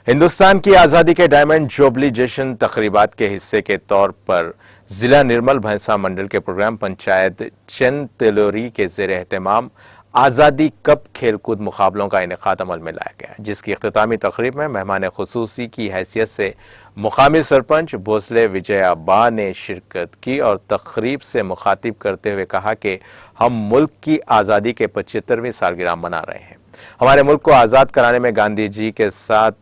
हिंदुस्तान की आज़ादी के डायमंड जुबली जश्न तकरीबात के हिस्से के तौर पर जिला निर्मल भैंसा मंडल के प्रोग्राम पंचायत चंद तेलोरी के ज़ेर एहतमाम आज़ादी कप खेलकूद मुकाबलों का इनेकाद अमल में लाया गया, जिसकी इख्तितामी तकरीब में मेहमान खुसूसी की हैसियत से मुकामी सरपंच भोसले विजया बा ने शिरकत की और तकरीब से मुखातिब करते हुए कहा कि हम मुल्क की आज़ादी के 75वीं सालगिरह मना रहे हैं। हमारे मुल्क को आज़ाद कराने में गांधी जी के साथ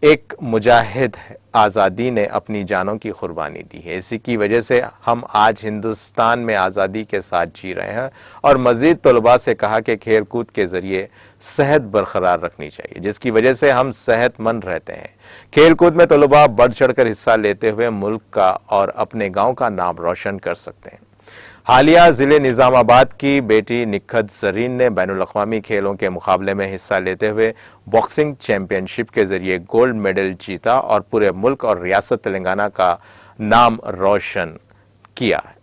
एक मुजाहिद आज़ादी ने अपनी जानों की कुर्बानी दी है। इसी की वजह से हम आज हिंदुस्तान में आज़ादी के साथ जी रहे हैं और मज़ीद तलबा से कहा कि खेल कूद के ज़रिए सेहत बरकरार रखनी चाहिए, जिसकी वजह से हम सेहतमंद रहते हैं। खेल कूद में तलबा बढ़ चढ़ कर हिस्सा लेते हुए मुल्क का और अपने गाँव का नाम रोशन कर सकते हैं। हालिया ज़िले निज़ामाबाद की बेटी निखत ज़रीन ने बैनुल अक़वामी खेलों के मुकाबले में हिस्सा लेते हुए बॉक्सिंग चैंपियनशिप के ज़रिए गोल्ड मेडल जीता और पूरे मुल्क और रियासत तेलंगाना का नाम रोशन किया है।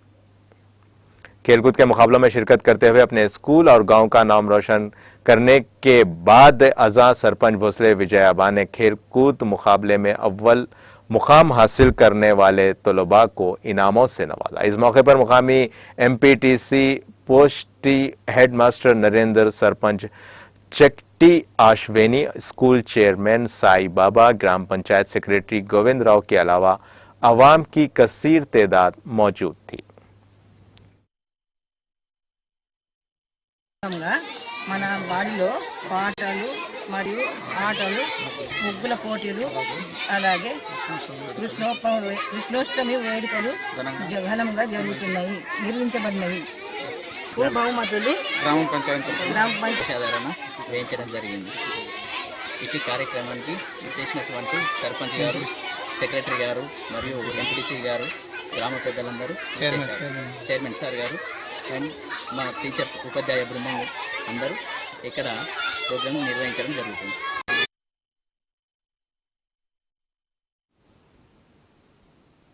खेलकूद के मुकाबलों में शिरकत करते हुए अपने स्कूल और गांव का नाम रोशन करने के बाद अज़ा सरपंच भोसले विजयाबा ने खेलकूद मुकाबले में अव्वल मुकाम हासिल करने वाले तलबा को इनामों से नवाजा। इस मौके पर मुकामी MPTC पोस्टी head master Narendra, sarpanch Chatti Ashwini, school chairman Sai Baba, ग्राम पंचायत सेक्रेटरी गोविंद राव के अलावा अवाम की कसीर तादाद मौजूद थी। మన వాడిలో పాటలు మరియు ఆటలు ముగ్గుల పోటీలు అలాగే కృష్ణాష్టమి వేడుకలు ఘనంగా జరుగుతున్నాయి నిర్వహించబడినాయి ఈ బహుమతులు గ్రామ పంచాయతీ వేయించడం జరిగింది। ఇటు కార్యక్రమానికి చేసినటువంటి సర్పంచ్ గారు, సెక్రటరీ గారు మరియు MPTC గారు, గ్రామ పెద్దలందరూ, చైర్మన్ సార్ గారు అండ్ మా టీచర్ ఉపాధ్యాయ బృందం అందరూ ఇక్కడ ప్రోగ్రాం నిర్వహించడం జరుగుతుంది।